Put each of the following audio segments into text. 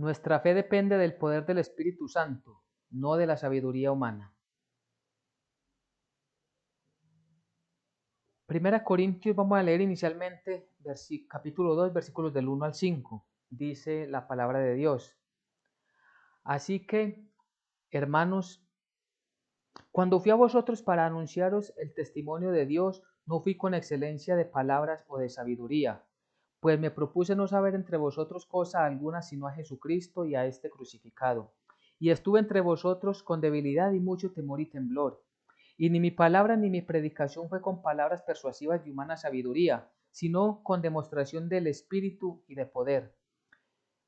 Nuestra fe depende del poder del Espíritu Santo, no de la sabiduría humana. Primera Corintios, vamos a leer inicialmente capítulo 2, versículos del 1 al 5. Dice la palabra de Dios. Así que, hermanos, cuando fui a vosotros para anunciaros el testimonio de Dios, no fui con excelencia de palabras o de sabiduría, pues me propuse no saber entre vosotros cosa alguna sino a Jesucristo y a este crucificado. Y estuve entre vosotros con debilidad y mucho temor y temblor. Y ni mi palabra ni mi predicación fue con palabras persuasivas de humana sabiduría, sino con demostración del Espíritu y de poder,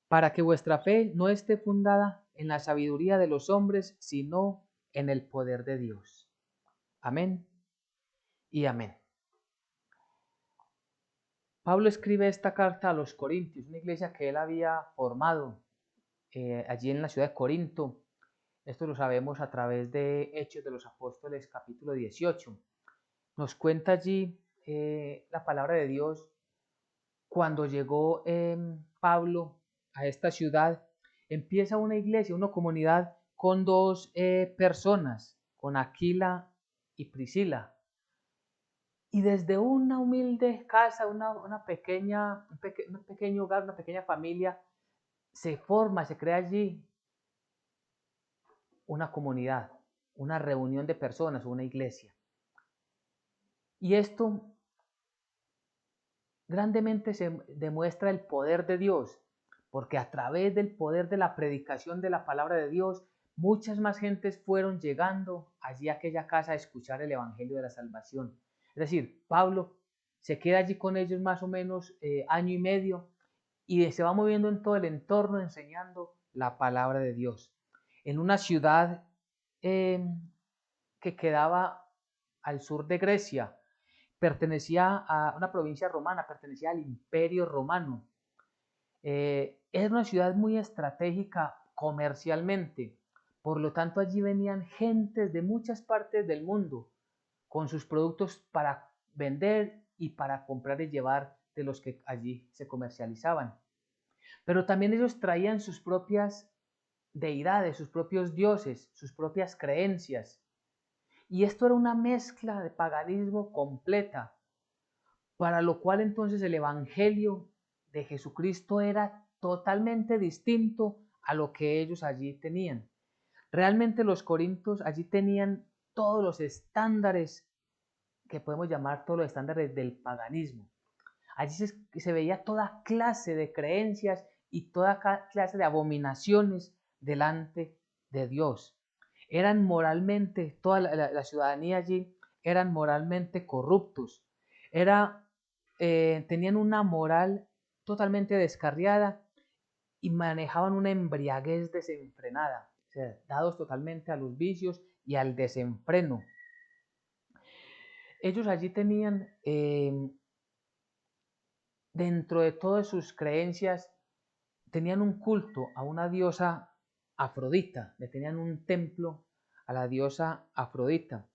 para que vuestra fe no esté fundada en la sabiduría de los hombres, sino en el poder de Dios. Amén y amén. Pablo escribe esta carta a los Corintios, una iglesia que él había formado allí en la ciudad de Corinto. Esto lo sabemos a través de Hechos de los Apóstoles, capítulo 18. Nos cuenta allí la palabra de Dios cuando llegó Pablo a esta ciudad. Empieza una iglesia, una comunidad con dos personas, con Aquila y Priscila. Y desde una humilde casa, un pequeño hogar, una pequeña familia, se forma, se crea allí una comunidad, una reunión de personas, una iglesia. Y esto grandemente se demuestra el poder de Dios, porque a través del poder de la predicación de la palabra de Dios, muchas más gentes fueron llegando allí a aquella casa a escuchar el evangelio de la salvación. Es decir, Pablo se queda allí con ellos más o menos año y medio y se va moviendo en todo el entorno enseñando la palabra de Dios. En una ciudad que quedaba al sur de Grecia, pertenecía a una provincia romana, pertenecía al Imperio Romano. Era una ciudad muy estratégica comercialmente, por lo tanto allí venían gentes de muchas partes del mundo con sus productos para vender y para comprar y llevar de los que allí se comercializaban. Pero también ellos traían sus propias deidades, sus propios dioses, sus propias creencias. Y esto era una mezcla de paganismo completa, para lo cual entonces el Evangelio de Jesucristo era totalmente distinto a lo que ellos allí tenían. Realmente los corintios allí tenían todos los estándares que podemos llamar todos los estándares del paganismo. Allí se veía toda clase de creencias y toda clase de abominaciones delante de Dios. Eran moralmente, toda la ciudadanía allí eran moralmente corruptos. Tenían una moral totalmente descarriada y manejaban una embriaguez desenfrenada, o sea, dados totalmente a los vicios y al desenfreno. Ellos allí tenían, dentro de todas sus creencias, tenían un culto a una diosa Afrodita, le tenían un templo a la diosa Afrodita.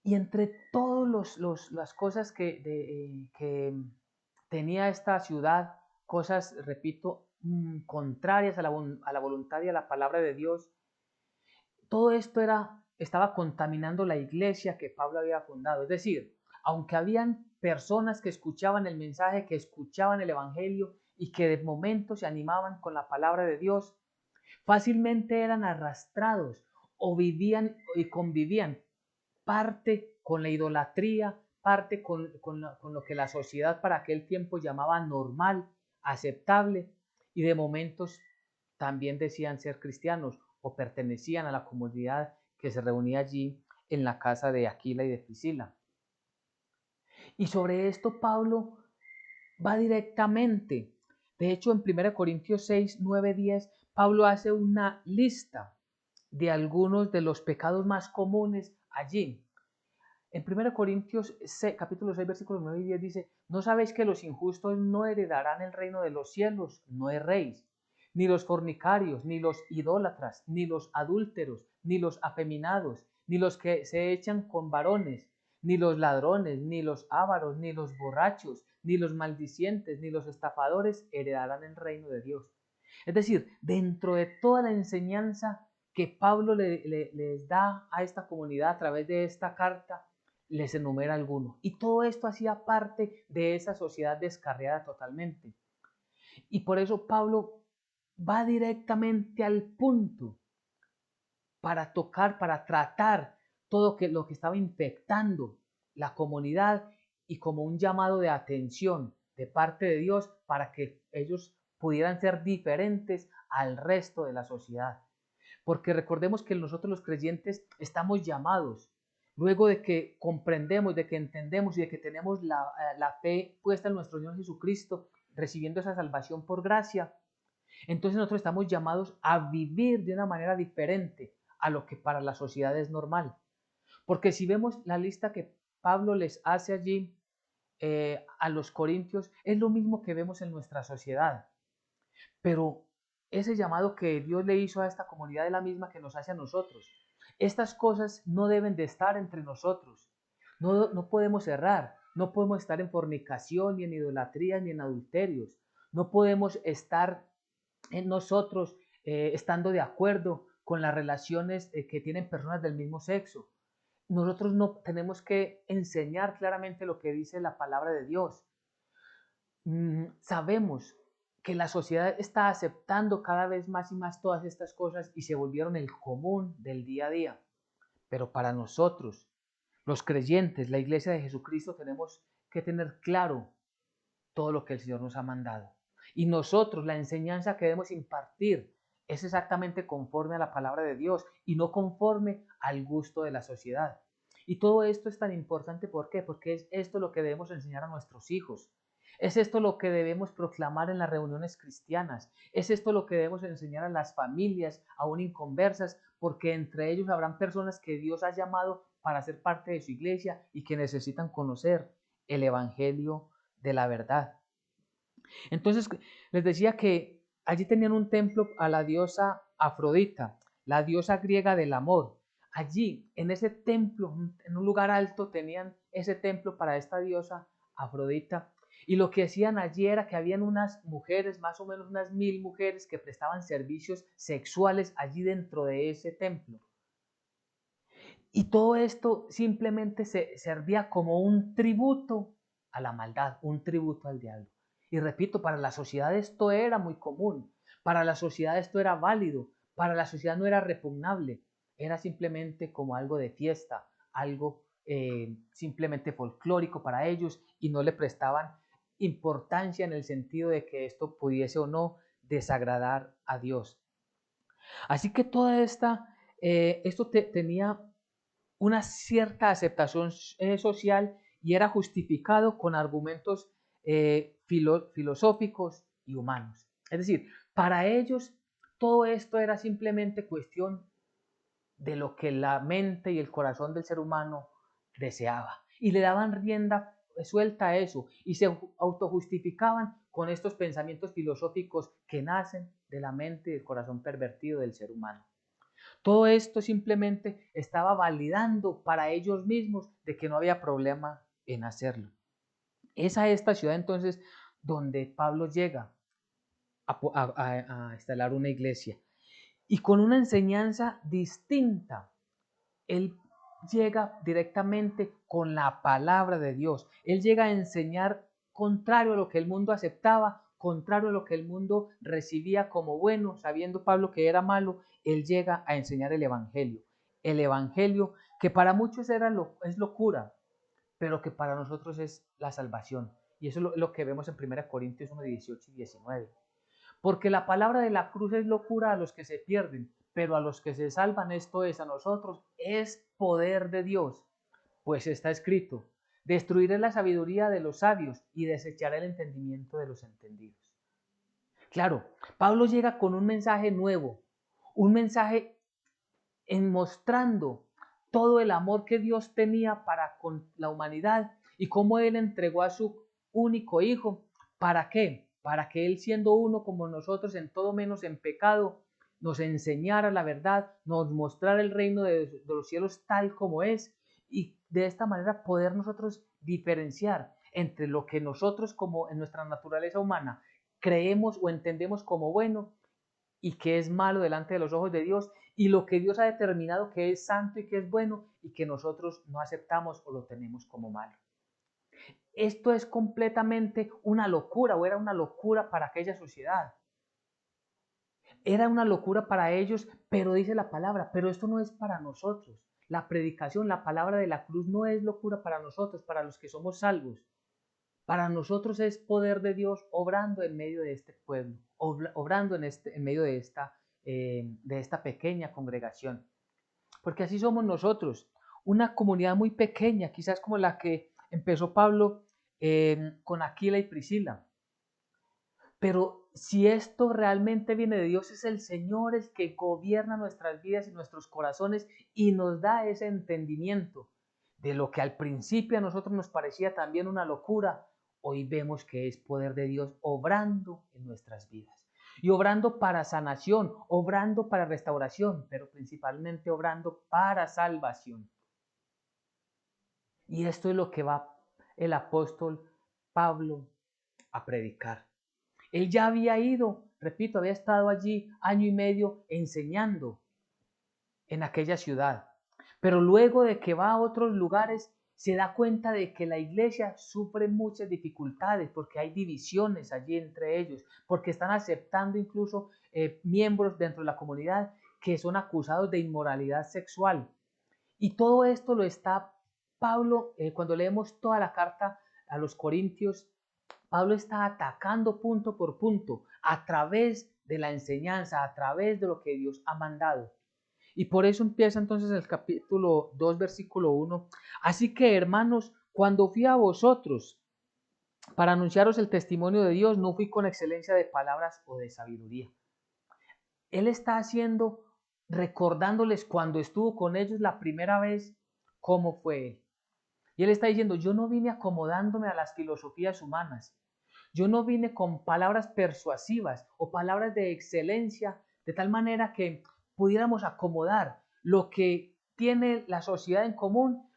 Y entre todas las cosas que tenía esta ciudad, cosas, repito, contrarias a la voluntad y a la palabra de Dios, todo esto estaba contaminando la iglesia que Pablo había fundado. Es decir, aunque habían personas que escuchaban el mensaje, que escuchaban el evangelio y que de momento se animaban con la palabra de Dios, fácilmente eran arrastrados o vivían y convivían parte con la idolatría, parte con lo que la sociedad para aquel tiempo llamaba normal, aceptable, y de momentos también decían ser cristianos o pertenecían a la comunidad que se reunía allí en la casa de Aquila y de Priscila. Y sobre esto Pablo va directamente. De hecho, en 1 Corintios 6, 9, 10, Pablo hace una lista de algunos de los pecados más comunes allí. En 1 Corintios 6, capítulo 6, versículos 9 y 10 dice, ¿no sabéis que los injustos no heredarán el reino de los cielos? No erréis. Ni los fornicarios, ni los idólatras, ni los adúlteros, ni los afeminados, ni los que se echan con varones, ni los ladrones, ni los ávaros, ni los borrachos, ni los maldicientes, ni los estafadores heredarán el reino de Dios. Es decir, dentro de toda la enseñanza que Pablo les da a esta comunidad a través de esta carta, les enumera algunos. Y todo esto hacía parte de esa sociedad descarriada totalmente. Y por eso Pablo va directamente al punto para tocar, para tratar todo lo que estaba infectando la comunidad y como un llamado de atención de parte de Dios para que ellos pudieran ser diferentes al resto de la sociedad. Porque recordemos que nosotros los creyentes estamos llamados, luego de que comprendemos, de que entendemos y de que tenemos la fe puesta en nuestro Señor Jesucristo, recibiendo esa salvación por gracia, entonces nosotros estamos llamados a vivir de una manera diferente a lo que para la sociedad es normal. Porque si vemos la lista que Pablo les hace allí a los corintios, es lo mismo que vemos en nuestra sociedad. Pero ese llamado que Dios le hizo a esta comunidad es la misma que nos hace a nosotros. Estas cosas no deben de estar entre nosotros. No podemos errar, no podemos estar en fornicación, ni en idolatría, ni en adulterios. No podemos estar en nosotros estando de acuerdo con las relaciones que tienen personas del mismo sexo. Nosotros no tenemos que enseñar claramente lo que dice la palabra de Dios. Sabemos que la sociedad está aceptando cada vez más y más todas estas cosas y se volvieron el común del día a día. Pero para nosotros, los creyentes, la iglesia de Jesucristo, tenemos que tener claro todo lo que el Señor nos ha mandado. Y nosotros, la enseñanza que debemos impartir es exactamente conforme a la palabra de Dios y no conforme al gusto de la sociedad. Y todo esto es tan importante, ¿por qué? Porque es esto lo que debemos enseñar a nuestros hijos. Es esto lo que debemos proclamar en las reuniones cristianas. Es esto lo que debemos enseñar a las familias, aún inconversas, porque entre ellos habrán personas que Dios ha llamado para ser parte de su iglesia y que necesitan conocer el Evangelio de la verdad. Entonces, les decía que allí tenían un templo a la diosa Afrodita, la diosa griega del amor. Allí, en ese templo, en un lugar alto, tenían ese templo para esta diosa Afrodita. Y lo que hacían allí era que habían unas mujeres, más o menos unas 1000 mujeres, que prestaban servicios sexuales allí dentro de ese templo. Y todo esto simplemente se servía como un tributo a la maldad, un tributo al diablo. Y repito, para la sociedad esto era muy común, para la sociedad esto era válido, para la sociedad no era repugnable, era simplemente como algo de fiesta, algo simplemente folclórico para ellos y no le prestaban importancia en el sentido de que esto pudiese o no desagradar a Dios. Así que toda esto tenía una cierta aceptación social y era justificado con argumentos filosóficos y humanos. Es decir, para ellos todo esto era simplemente cuestión de lo que la mente y el corazón del ser humano deseaba. Y le daban rienda suelta a eso y se autojustificaban con estos pensamientos filosóficos que nacen de la mente y del corazón pervertido del ser humano. Todo esto simplemente estaba validando para ellos mismos de que no había problema en hacerlo. Es a esta ciudad entonces donde Pablo llega a instalar una iglesia y con una enseñanza distinta. Él llega directamente con la palabra de Dios. Él llega a enseñar contrario a lo que el mundo aceptaba, contrario a lo que el mundo recibía como bueno, sabiendo Pablo que era malo, él llega a enseñar el Evangelio. El Evangelio que para muchos es locura, pero que para nosotros es la salvación. Y eso es lo que vemos en 1 Corintios 1, 18 y 19. Porque la palabra de la cruz es locura a los que se pierden, pero a los que se salvan, esto es a nosotros, es poder de Dios. Pues está escrito, destruiré la sabiduría de los sabios y desecharé el entendimiento de los entendidos. Claro, Pablo llega con un mensaje nuevo, un mensaje en mostrando todo el amor que Dios tenía para con la humanidad y cómo Él entregó a su único hijo. ¿Para qué? Para que Él, siendo uno como nosotros, en todo menos en pecado, nos enseñara la verdad, nos mostrara el reino de los cielos tal como es y de esta manera poder nosotros diferenciar entre lo que nosotros como en nuestra naturaleza humana creemos o entendemos como bueno y que es malo delante de los ojos de Dios, y lo que Dios ha determinado que es santo y que es bueno y que nosotros no aceptamos o lo tenemos como malo. Esto es completamente una locura, o era una locura para aquella sociedad. Era una locura para ellos, pero dice la palabra, pero esto no es para nosotros. La predicación, la palabra de la cruz no es locura para nosotros, para los que somos salvos. Para nosotros es poder de Dios obrando en medio de este pueblo, obrando en medio de esta pequeña congregación. Porque así somos nosotros, una comunidad muy pequeña, quizás como la que empezó Pablo con Aquila y Priscila. Pero si esto realmente viene de Dios, es el Señor el que gobierna nuestras vidas y nuestros corazones y nos da ese entendimiento de lo que al principio a nosotros nos parecía también una locura. Hoy vemos que es poder de Dios obrando en nuestras vidas y obrando para sanación, obrando para restauración, pero principalmente obrando para salvación. Y esto es lo que va el apóstol Pablo a predicar. Él ya había ido, repito, había estado allí año y medio enseñando en aquella ciudad. Pero luego de que va a otros lugares, se da cuenta de que la iglesia sufre muchas dificultades porque hay divisiones allí entre ellos, porque están aceptando incluso miembros dentro de la comunidad que son acusados de inmoralidad sexual. Y todo esto lo está Pablo, cuando leemos toda la carta a los Corintios, Pablo está atacando punto por punto a través de la enseñanza, a través de lo que Dios ha mandado. Y por eso empieza entonces el capítulo 2, versículo 1. Así que, hermanos, cuando fui a vosotros para anunciaros el testimonio de Dios, no fui con excelencia de palabras o de sabiduría. Él está haciendo, recordándoles cuando estuvo con ellos la primera vez, cómo fue él. Y él está diciendo, yo no vine acomodándome a las filosofías humanas. Yo no vine con palabras persuasivas o palabras de excelencia, de tal manera que pudiéramos acomodar lo que tiene la sociedad en común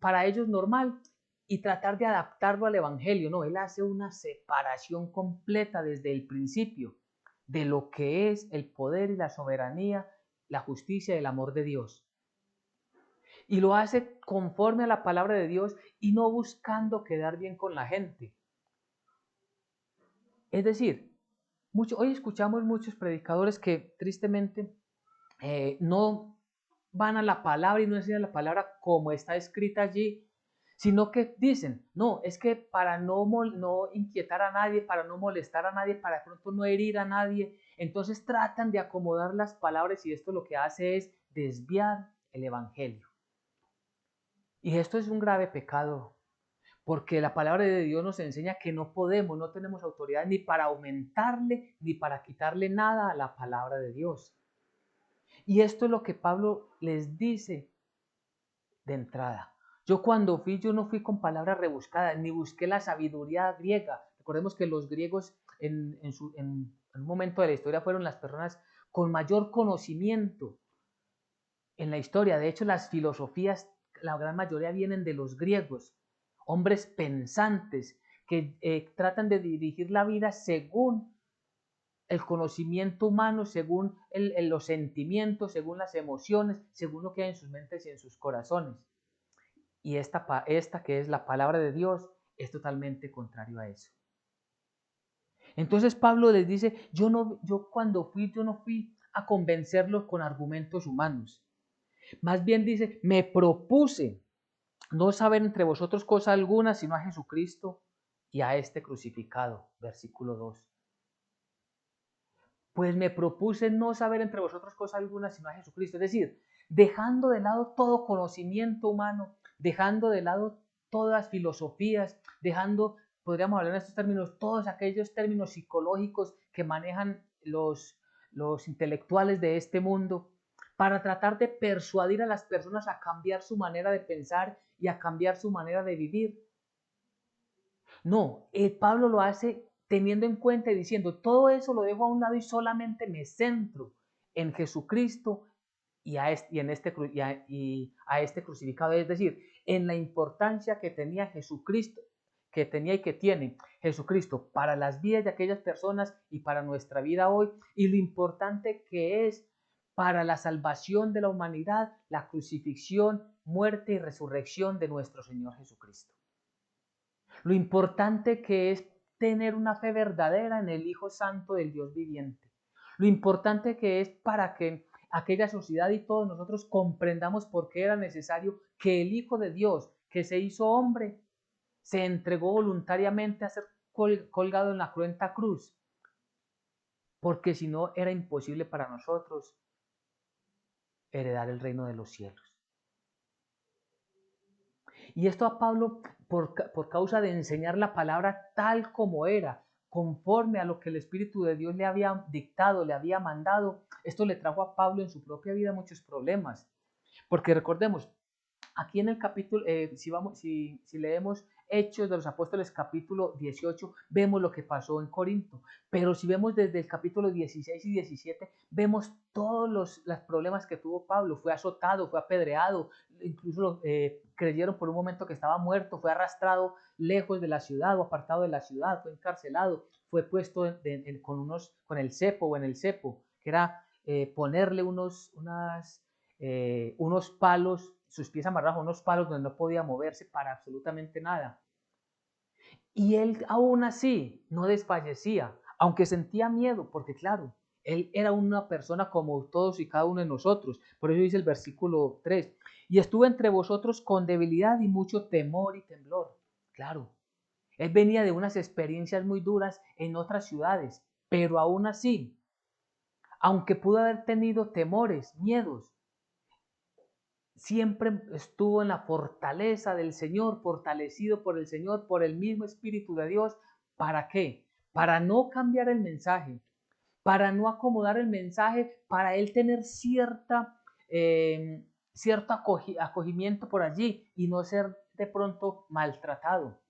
para ellos normal y tratar de adaptarlo al Evangelio. No, él hace una separación completa desde el principio de lo que es el poder y la soberanía, la justicia y el amor de Dios. Y lo hace conforme a la palabra de Dios y no buscando quedar bien con la gente. Es decir, hoy escuchamos muchos predicadores que tristemente no van a la palabra y no enseñan la palabra como está escrita allí, sino que dicen, no, es que para no inquietar a nadie, para no molestar a nadie, para de pronto no herir a nadie, entonces tratan de acomodar las palabras y esto lo que hace es desviar el evangelio. Y esto es un grave pecado, porque la palabra de Dios nos enseña que no podemos, no tenemos autoridad ni para aumentarle ni para quitarle nada a la palabra de Dios. Y esto es lo que Pablo les dice de entrada. Yo cuando fui, yo no fui con palabras rebuscadas, ni busqué la sabiduría griega. Recordemos que los griegos en un momento de la historia fueron las personas con mayor conocimiento en la historia. De hecho, las filosofías, la gran mayoría vienen de los griegos, hombres pensantes que tratan de dirigir la vida según el conocimiento humano, según los sentimientos, según las emociones, según lo que hay en sus mentes y en sus corazones. Y esta que es la palabra de Dios es totalmente contrario a eso. Entonces Pablo les dice, yo cuando fui, yo no fui a convencerlos con argumentos humanos. Más bien dice, me propuse no saber entre vosotros cosa alguna, sino a Jesucristo y a este crucificado. Versículo 2. Pues me propuse no saber entre vosotros cosa alguna, sino a Jesucristo. Es decir, dejando de lado todo conocimiento humano, dejando de lado todas las filosofías, dejando, podríamos hablar en estos términos, todos aquellos términos psicológicos que manejan los intelectuales de este mundo, para tratar de persuadir a las personas a cambiar su manera de pensar y a cambiar su manera de vivir. No, Pablo lo hace teniendo en cuenta y diciendo, todo eso lo dejo a un lado y solamente me centro en Jesucristo y a este crucificado, es decir, en la importancia que tenía Jesucristo, que tenía y que tiene Jesucristo para las vidas de aquellas personas y para nuestra vida hoy, y lo importante que es para la salvación de la humanidad, la crucifixión, muerte y resurrección de nuestro Señor Jesucristo. Lo importante que es tener una fe verdadera en el Hijo Santo del Dios viviente. Lo importante que es para que aquella sociedad y todos nosotros comprendamos por qué era necesario que el Hijo de Dios, que se hizo hombre, se entregó voluntariamente a ser colgado en la cruenta cruz, porque si no era imposible para nosotros heredar el reino de los cielos. Y esto a Pablo, por causa de enseñar la palabra tal como era, conforme a lo que el Espíritu de Dios le había dictado, le había mandado, esto le trajo a Pablo en su propia vida muchos problemas. Porque recordemos, aquí en el capítulo, si leemos Hechos de los Apóstoles capítulo 18, vemos lo que pasó en Corinto. Pero si vemos desde el capítulo 16 y 17, vemos todos los problemas que tuvo Pablo. Fue azotado, fue apedreado, incluso creyeron por un momento que estaba muerto, fue arrastrado lejos de la ciudad o apartado de la ciudad, fue encarcelado, fue puesto con el cepo o en el cepo, que era ponerle unos palos, sus pies amarrados a unos palos donde no podía moverse para absolutamente nada. Y él aún así no desfallecía, aunque sentía miedo, porque claro, él era una persona como todos y cada uno de nosotros. Por eso dice el versículo 3, y estuvo entre vosotros con debilidad y mucho temor y temblor. Claro, él venía de unas experiencias muy duras en otras ciudades, pero aún así, aunque pudo haber tenido temores, miedos, siempre estuvo en la fortaleza del Señor, fortalecido por el Señor, por el mismo Espíritu de Dios. ¿Para qué? Para no cambiar el mensaje, para no acomodar el mensaje, para él tener cierto acogimiento por allí y no ser de pronto maltratado.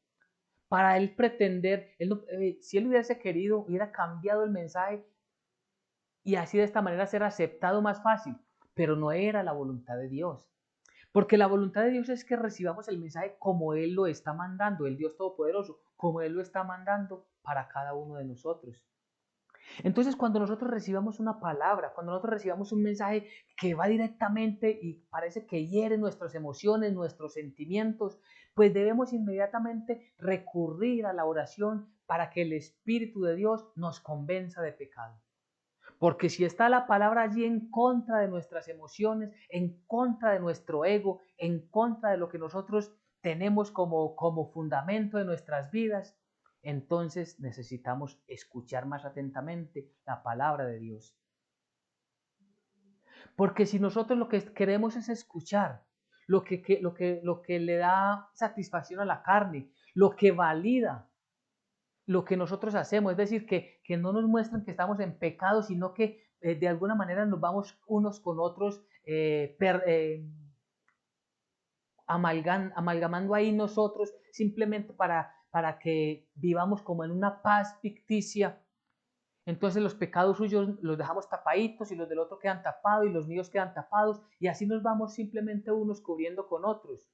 Para él pretender, si él hubiese querido, hubiera cambiado el mensaje y así de esta manera ser aceptado más fácil, pero no era la voluntad de Dios. Porque la voluntad de Dios es que recibamos el mensaje como Él lo está mandando, el Dios Todopoderoso, como Él lo está mandando para cada uno de nosotros. Entonces, cuando nosotros recibamos una palabra, cuando nosotros recibamos un mensaje que va directamente y parece que hiere nuestras emociones, nuestros sentimientos, pues debemos inmediatamente recurrir a la oración para que el Espíritu de Dios nos convenza de pecado. Porque si está la palabra allí en contra de nuestras emociones, en contra de nuestro ego, en contra de lo que nosotros tenemos como fundamento de nuestras vidas, entonces necesitamos escuchar más atentamente la palabra de Dios. Porque si nosotros lo que queremos es escuchar, lo que le da satisfacción a la carne, lo que valida lo que nosotros hacemos, es decir, que no nos muestran que estamos en pecado, sino que de alguna manera nos vamos unos con otros amalgamando ahí nosotros simplemente para que vivamos como en una paz ficticia. Entonces los pecados suyos los dejamos tapaditos y los del otro quedan tapados y los míos quedan tapados y así nos vamos simplemente unos cubriendo con otros.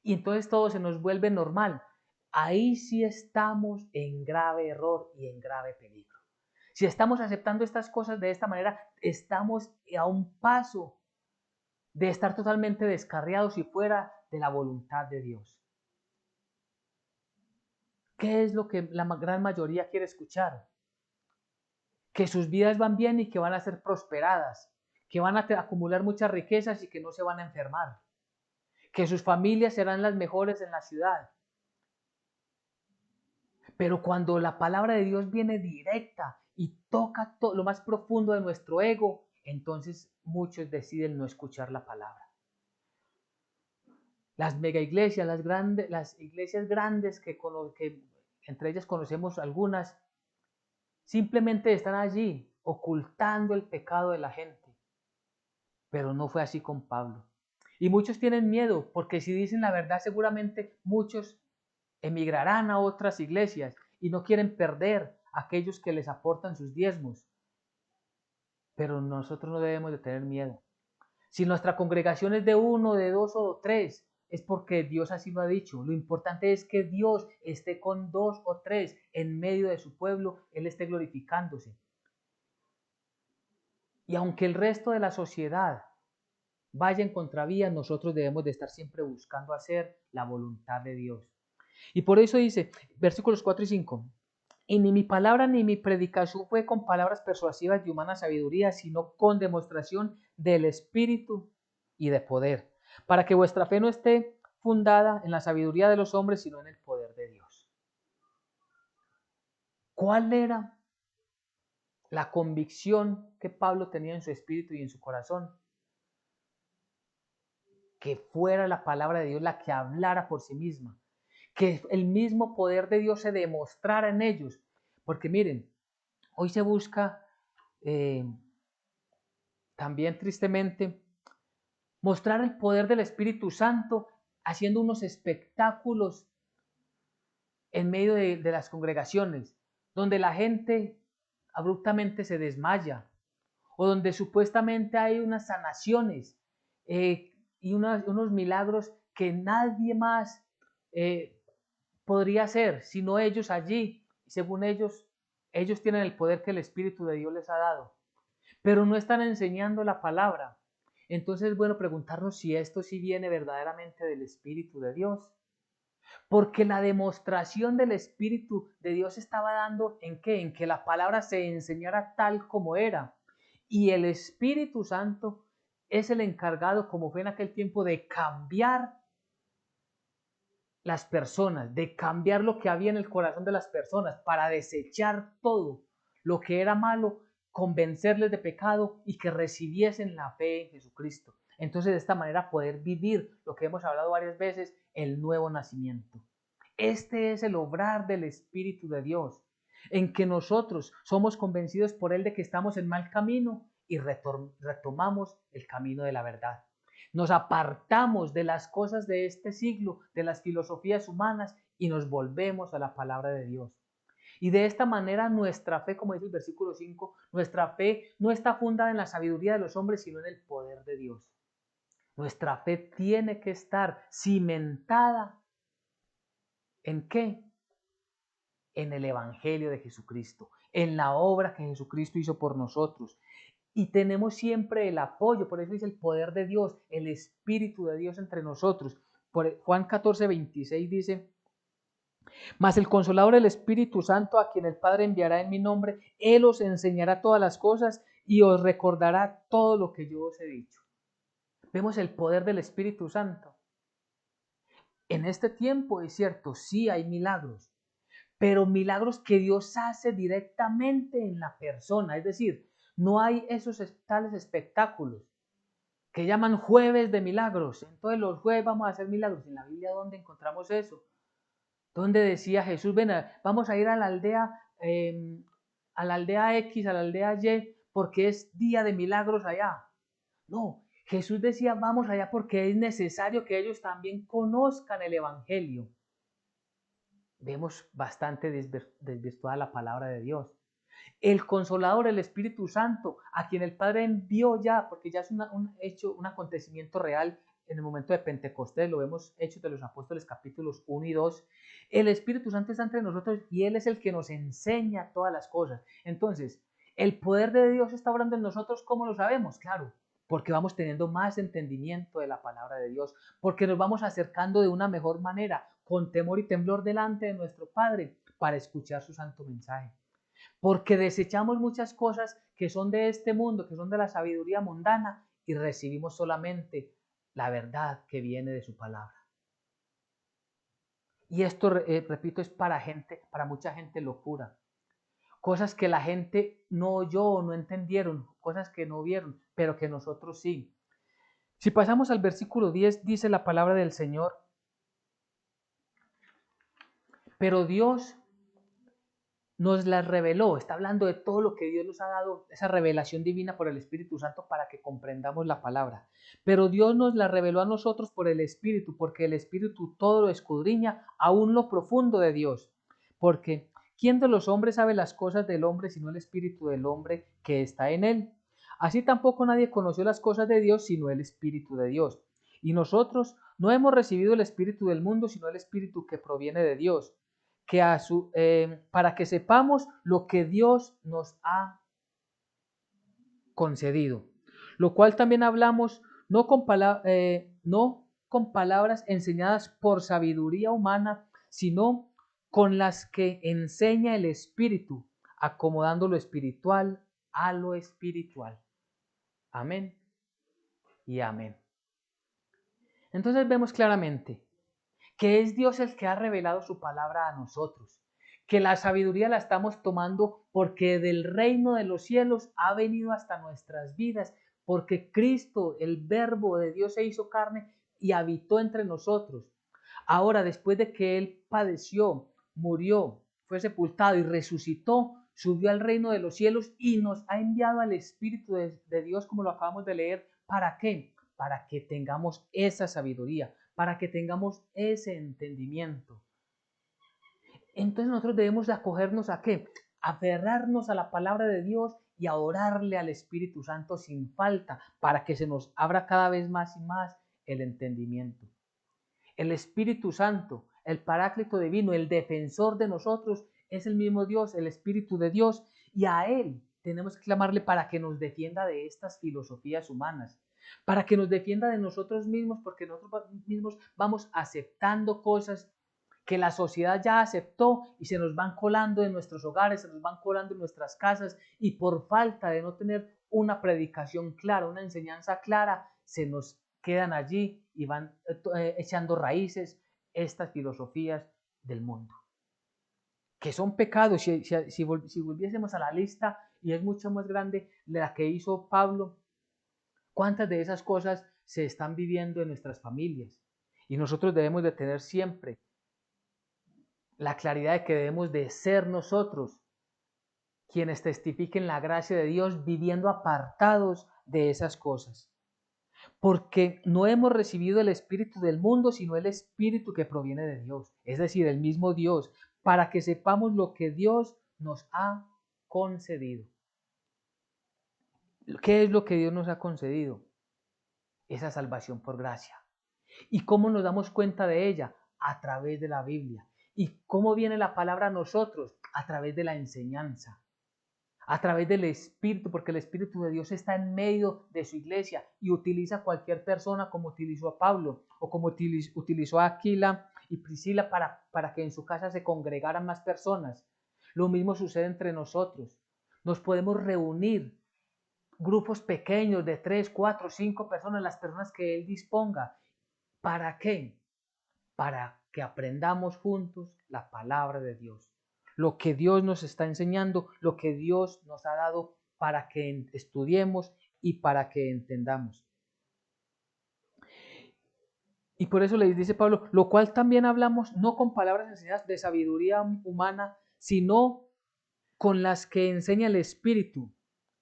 Y entonces todo se nos vuelve normal. Ahí sí estamos en grave error y en grave peligro. Si estamos aceptando estas cosas de esta manera, estamos a un paso de estar totalmente descarriados y fuera de la voluntad de Dios. ¿Qué es lo que la gran mayoría quiere escuchar? Que sus vidas van bien y que van a ser prosperadas, que van a acumular muchas riquezas y que no se van a enfermar, que sus familias serán las mejores en la ciudad. Pero cuando la palabra de Dios viene directa y toca lo más profundo de nuestro ego, entonces muchos deciden no escuchar la palabra. Las mega iglesias, las iglesias grandes que entre ellas conocemos algunas, simplemente están allí ocultando el pecado de la gente. Pero no fue así con Pablo. Y muchos tienen miedo porque si dicen la verdad seguramente muchos emigrarán a otras iglesias y no quieren perder a aquellos que les aportan sus diezmos. Pero nosotros no debemos de tener miedo, Si nuestra congregación es de uno, de dos o tres, es porque Dios así lo ha dicho. Lo importante es que Dios esté con dos o tres en medio de su pueblo, Él esté glorificándose. Y aunque el resto de la sociedad vaya en contravía, nosotros debemos de estar siempre buscando hacer la voluntad de Dios. Y por eso dice, versículos 4 y 5, y ni mi palabra ni mi predicación fue con palabras persuasivas de humana sabiduría, sino con demostración del Espíritu y de poder, para que vuestra fe no esté fundada en la sabiduría de los hombres, sino en el poder de Dios. ¿Cuál era la convicción que Pablo tenía en su espíritu y en su corazón? Que fuera la palabra de Dios la que hablara por sí misma, que el mismo poder de Dios se demostrara en ellos. Porque miren, hoy se busca también tristemente mostrar el poder del Espíritu Santo haciendo unos espectáculos en medio de las congregaciones, donde la gente abruptamente se desmaya, o donde supuestamente hay unas sanaciones y unos milagros que nadie más podría hacer, sino ellos allí. Según ellos tienen el poder que el Espíritu de Dios les ha dado, pero no están enseñando la palabra. Entonces es bueno preguntarnos si esto sí viene verdaderamente del Espíritu de Dios. Porque la demostración del Espíritu de Dios estaba dando ¿en qué? En que la palabra se enseñara tal como era. Y el Espíritu Santo es el encargado, como fue en aquel tiempo, de cambiar las personas, de cambiar lo que había en el corazón de las personas, para desechar todo lo que era malo, convencerles de pecado y que recibiesen la fe en Jesucristo. Entonces de esta manera poder vivir lo que hemos hablado varias veces, el nuevo nacimiento. Este es el obrar del Espíritu de Dios, en que nosotros somos convencidos por Él de que estamos en mal camino y retomamos el camino de la verdad. Nos apartamos de las cosas de este siglo, de las filosofías humanas, y nos volvemos a la palabra de Dios. Y de esta manera nuestra fe, como dice el versículo 5, nuestra fe no está fundada en la sabiduría de los hombres, sino en el poder de Dios. Nuestra fe tiene que estar cimentada ¿en qué? En el Evangelio de Jesucristo, en la obra que Jesucristo hizo por nosotros. Y tenemos siempre el apoyo, por eso dice el poder de Dios, el Espíritu de Dios entre nosotros. Por Juan 14, 26 dice, mas el Consolador, el Espíritu Santo, a quien el Padre enviará en mi nombre, Él os enseñará todas las cosas y os recordará todo lo que yo os he dicho. Vemos el poder del Espíritu Santo. En este tiempo es cierto, sí hay milagros, pero milagros que Dios hace directamente en la persona, es decir, no hay esos tales espectáculos que llaman jueves de milagros. Entonces los jueves vamos a hacer milagros. En la Biblia, ¿dónde encontramos eso? ¿Dónde decía Jesús, ven, vamos a ir a la aldea X, a la aldea Y, porque es día de milagros allá? No, Jesús decía, vamos allá porque es necesario que ellos también conozcan el Evangelio. Vemos bastante desvirtuada la palabra de Dios. El Consolador, el Espíritu Santo, a quien el Padre envió ya, porque ya es un acontecimiento real en el momento de Pentecostés, lo vemos Hechos de los Apóstoles capítulos 1 y 2. El Espíritu Santo está entre nosotros y Él es el que nos enseña todas las cosas. Entonces, el poder de Dios está obrando en nosotros, ¿cómo lo sabemos? Claro, porque vamos teniendo más entendimiento de la palabra de Dios, porque nos vamos acercando de una mejor manera, con temor y temblor delante de nuestro Padre, para escuchar su santo mensaje. Porque desechamos muchas cosas que son de este mundo, que son de la sabiduría mundana, y recibimos solamente la verdad que viene de su palabra. Y esto, repito, es para mucha gente locura. Cosas que la gente no oyó o no entendieron, cosas que no vieron, pero que nosotros sí. Si pasamos al versículo 10, dice la palabra del Señor, pero Dios nos las reveló, está hablando de todo lo que Dios nos ha dado, esa revelación divina por el Espíritu Santo para que comprendamos la palabra. Pero Dios nos la reveló a nosotros por el Espíritu, porque el Espíritu todo lo escudriña, aún lo profundo de Dios. Porque ¿quién de los hombres sabe las cosas del hombre sino el Espíritu del hombre que está en él? Así tampoco nadie conoció las cosas de Dios sino el Espíritu de Dios. Y nosotros no hemos recibido el Espíritu del mundo, sino el Espíritu que proviene de Dios, para que sepamos lo que Dios nos ha concedido. Lo cual también hablamos no con palabras enseñadas por sabiduría humana, sino con las que enseña el Espíritu, acomodando lo espiritual a lo espiritual. Amén y amén. Entonces vemos claramente que es Dios el que ha revelado su palabra a nosotros, que la sabiduría la estamos tomando porque del reino de los cielos ha venido hasta nuestras vidas, porque Cristo, el Verbo de Dios, se hizo carne y habitó entre nosotros. Ahora, después de que Él padeció, murió, fue sepultado y resucitó, subió al reino de los cielos y nos ha enviado al Espíritu de Dios, como lo acabamos de leer. ¿Para qué? Para que tengamos esa sabiduría, para que tengamos ese entendimiento. Entonces nosotros debemos de acogernos ¿a qué? Aferrarnos a la palabra de Dios y a orarle al Espíritu Santo sin falta, para que se nos abra cada vez más y más el entendimiento. El Espíritu Santo, el Paráclito divino, el defensor de nosotros, es el mismo Dios, el Espíritu de Dios, y a Él tenemos que clamarle para que nos defienda de estas filosofías humanas, para que nos defienda de nosotros mismos, porque nosotros mismos vamos aceptando cosas que la sociedad ya aceptó y se nos van colando en nuestros hogares, se nos van colando en nuestras casas, y por falta de no tener una predicación clara, una enseñanza clara, se nos quedan allí y van echando raíces estas filosofías del mundo, que son pecados. Si volviésemos a la lista, y es mucho más grande de la que hizo Pablo, ¿cuántas de esas cosas se están viviendo en nuestras familias? Y nosotros debemos de tener siempre la claridad de que debemos de ser nosotros quienes testifiquen la gracia de Dios, viviendo apartados de esas cosas. Porque no hemos recibido el espíritu del mundo, sino el espíritu que proviene de Dios, es decir, el mismo Dios, para que sepamos lo que Dios nos ha concedido. ¿Qué es lo que Dios nos ha concedido? Esa salvación por gracia. ¿Y cómo nos damos cuenta de ella? A través de la Biblia. ¿Y cómo viene la palabra a nosotros? A través de la enseñanza, a través del Espíritu, porque el Espíritu de Dios está en medio de su iglesia y utiliza a cualquier persona, como utilizó a Pablo o como utilizó a Aquila y Priscila para que en su casa se congregaran más personas. Lo mismo sucede entre nosotros. Nos podemos reunir grupos pequeños de 3, 4, 5 personas, las personas que Él disponga. ¿Para qué? Para que aprendamos juntos la palabra de Dios, lo que Dios nos está enseñando, lo que Dios nos ha dado para que estudiemos y para que entendamos. Y por eso les dice Pablo, lo cual también hablamos no con palabras enseñadas de sabiduría humana, sino con las que enseña el Espíritu,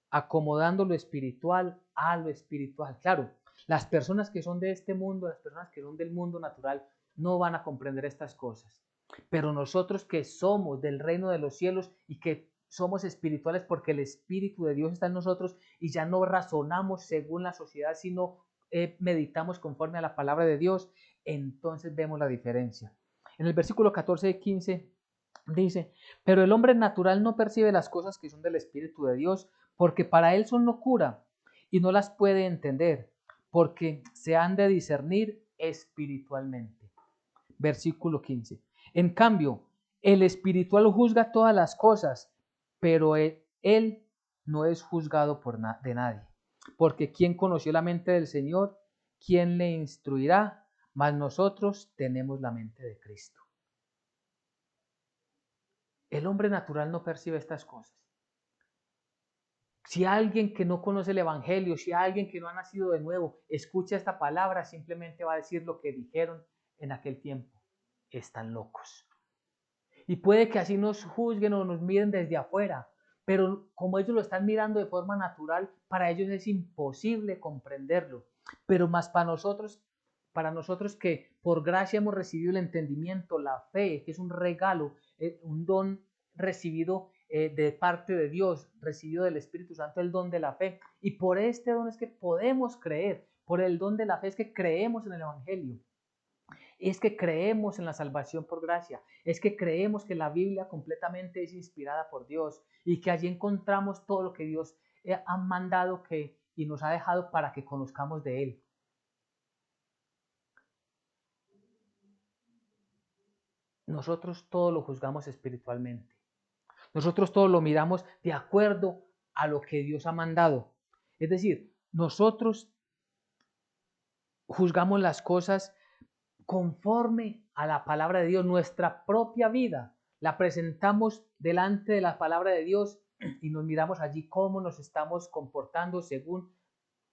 acomodando lo espiritual a lo espiritual. Claro, las personas que son de este mundo, las personas que son del mundo natural, no van a comprender estas cosas. Pero nosotros que somos del reino de los cielos y que somos espirituales porque el Espíritu de Dios está en nosotros y ya no razonamos según la sociedad, sino meditamos conforme a la palabra de Dios, entonces vemos la diferencia. En el versículo 14 y 15 dice, pero el hombre natural no percibe las cosas que son del Espíritu de Dios, porque para él son locura y no las puede entender, porque se han de discernir espiritualmente. Versículo 15. En cambio, el espiritual juzga todas las cosas, pero él no es juzgado de nadie. Porque ¿quién conoció la mente del Señor? ¿Quién le instruirá? Mas nosotros tenemos la mente de Cristo. El hombre natural no percibe estas cosas. Si alguien que no conoce el Evangelio, si alguien que no ha nacido de nuevo, escucha esta palabra, simplemente va a decir lo que dijeron en aquel tiempo. Están locos. Y puede que así nos juzguen o nos miren desde afuera, pero como ellos lo están mirando de forma natural, para ellos es imposible comprenderlo. Pero más para nosotros que por gracia hemos recibido el entendimiento, la fe, que es un regalo, un don recibido de parte de Dios, recibido del Espíritu Santo el don de la fe. Y por este don es que podemos creer, por el don de la fe es que creemos en el Evangelio. Es que creemos en la salvación por gracia, es que creemos que la Biblia completamente es inspirada por Dios y que allí encontramos todo lo que Dios ha mandado y nos ha dejado para que conozcamos de Él. Nosotros todo lo juzgamos espiritualmente. Nosotros todo lo miramos de acuerdo a lo que Dios ha mandado. Es decir, nosotros juzgamos las cosas conforme a la palabra de Dios. Nuestra propia vida la presentamos delante de la palabra de Dios y nos miramos allí cómo nos estamos comportando según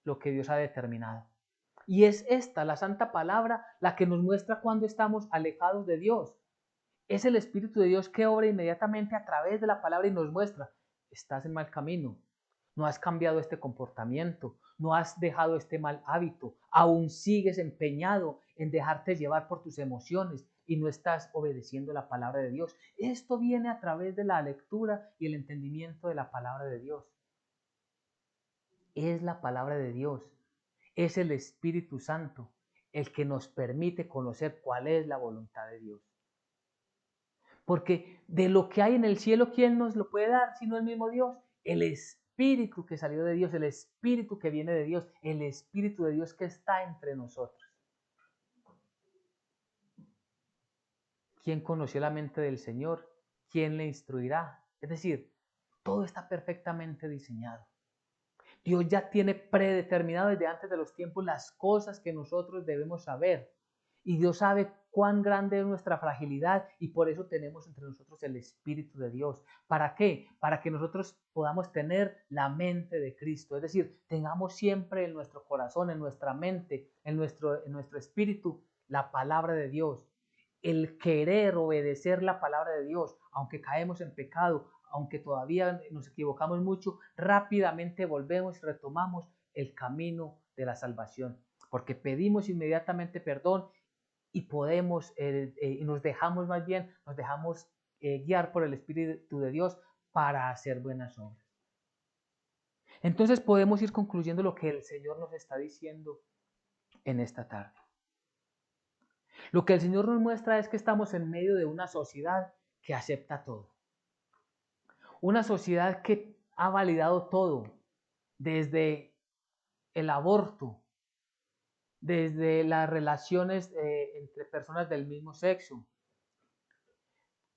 lo que Dios ha determinado. Y es esta, la santa palabra, la que nos muestra cuando estamos alejados de Dios. Es el Espíritu de Dios que obra inmediatamente a través de la palabra y nos muestra, estás en mal camino, no has cambiado este comportamiento, no has dejado este mal hábito, aún sigues empeñado en dejarte llevar por tus emociones y no estás obedeciendo la palabra de Dios. Esto viene a través de la lectura y el entendimiento de la palabra de Dios. Es la palabra de Dios, es el Espíritu Santo el que nos permite conocer cuál es la voluntad de Dios. Porque de lo que hay en el cielo, ¿quién nos lo puede dar sino el mismo Dios? El Espíritu que salió de Dios, el Espíritu que viene de Dios, el Espíritu de Dios que está entre nosotros. ¿Quién conoció la mente del Señor? ¿Quién le instruirá? Es decir, todo está perfectamente diseñado. Dios ya tiene predeterminado desde antes de los tiempos las cosas que nosotros debemos saber. Y Dios sabe cuán grande es nuestra fragilidad y por eso tenemos entre nosotros el Espíritu de Dios. ¿Para qué? Para que nosotros podamos tener la mente de Cristo. Es decir, tengamos siempre en nuestro corazón, en nuestra mente, en nuestro espíritu, la palabra de Dios. El querer obedecer la palabra de Dios, aunque caemos en pecado, aunque todavía nos equivocamos mucho, rápidamente volvemos y retomamos el camino de la salvación. Porque pedimos inmediatamente perdón y podemos, nos dejamos más bien, nos dejamos guiar por el Espíritu de Dios para hacer buenas obras. Entonces podemos ir concluyendo lo que el Señor nos está diciendo en esta tarde. Lo que el Señor nos muestra es que estamos en medio de una sociedad que acepta todo. Una sociedad que ha validado todo, desde el aborto, desde las relaciones entre personas del mismo sexo,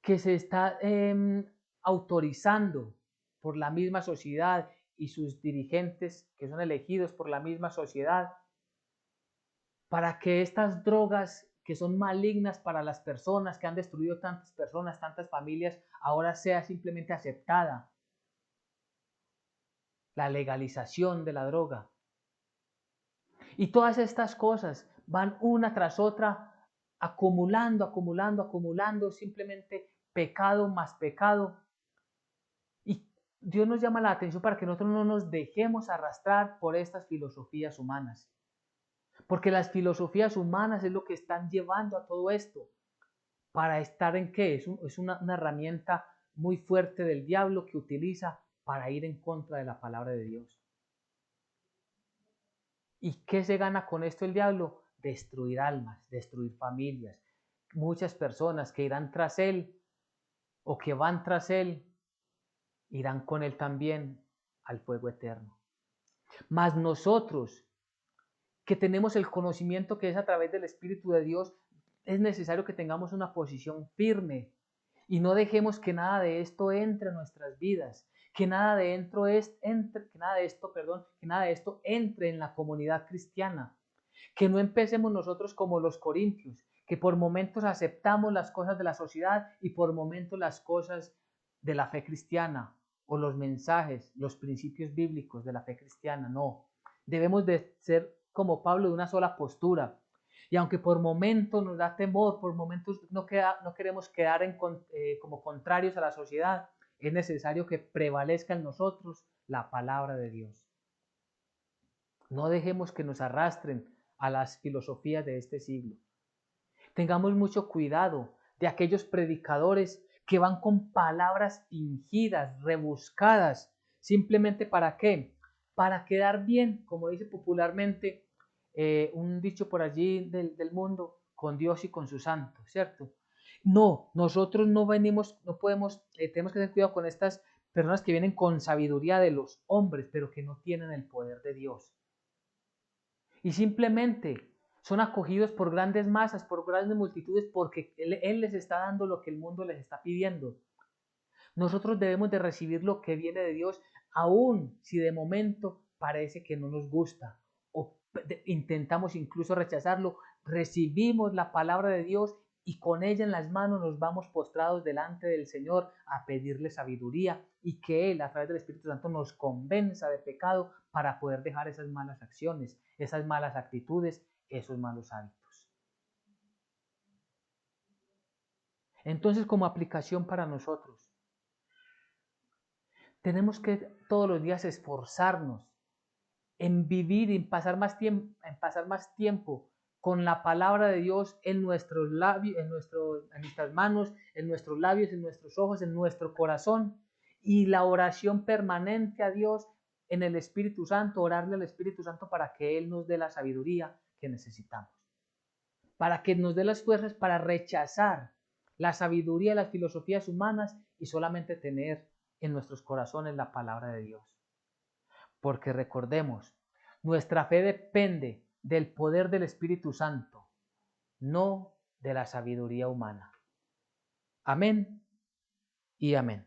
que se está autorizando por la misma sociedad y sus dirigentes que son elegidos por la misma sociedad, para que estas drogas que son malignas para las personas, que han destruido tantas personas, tantas familias, ahora sea simplemente aceptada. La legalización de la droga. Y todas estas cosas van una tras otra acumulando, simplemente pecado más pecado. Y Dios nos llama la atención para que nosotros no nos dejemos arrastrar por estas filosofías humanas. Porque las filosofías humanas es lo que están llevando a todo esto. ¿Para estar en qué? Es una herramienta muy fuerte del diablo que utiliza para ir en contra de la palabra de Dios. ¿Y qué se gana con esto el diablo? Destruir almas, destruir familias. Muchas personas que irán tras él o que van tras él, irán con él también al fuego eterno. Mas nosotros, que tenemos el conocimiento que es a través del Espíritu de Dios, es necesario que tengamos una posición firme y no dejemos que nada de esto entre en nuestras vidas, que nada de esto entre en la comunidad cristiana, que no empecemos nosotros como los corintios, que por momentos aceptamos las cosas de la sociedad y por momentos las cosas de la fe cristiana o los mensajes, los principios bíblicos de la fe cristiana. No, debemos de ser como Pablo, de una sola postura. Y aunque por momentos nos da temor, por momentos no queremos quedar como contrarios a la sociedad, es necesario que prevalezca en nosotros la palabra de Dios. No dejemos que nos arrastren a las filosofías de este siglo. Tengamos mucho cuidado de aquellos predicadores que van con palabras fingidas, rebuscadas, simplemente ¿para qué? Para quedar bien, como dice popularmente un dicho por allí del mundo, con Dios y con sus santos, ¿cierto? No, nosotros no venimos, no podemos, tenemos que tener cuidado con estas personas que vienen con sabiduría de los hombres, pero que no tienen el poder de Dios. Y simplemente son acogidos por grandes masas, por grandes multitudes, porque Él les está dando lo que el mundo les está pidiendo. Nosotros debemos de recibir lo que viene de Dios, aun si de momento parece que no nos gusta o intentamos incluso rechazarlo. Recibimos la palabra de Dios y con ella en las manos nos vamos postrados delante del Señor a pedirle sabiduría y que Él a través del Espíritu Santo nos convenza de pecado para poder dejar esas malas acciones, esas malas actitudes, esos malos hábitos. Entonces, como aplicación para nosotros, tenemos que todos los días esforzarnos en vivir y en pasar más tiempo con la palabra de Dios en nuestros labios, en nuestras manos, en nuestros labios, en nuestros ojos, en nuestro corazón, y la oración permanente a Dios en el Espíritu Santo, orarle al Espíritu Santo para que Él nos dé la sabiduría que necesitamos, para que nos dé las fuerzas para rechazar la sabiduría y las filosofías humanas y solamente tener en nuestros corazones la palabra de Dios. Porque recordemos, nuestra fe depende del poder del Espíritu Santo, no de la sabiduría humana. Amén y amén.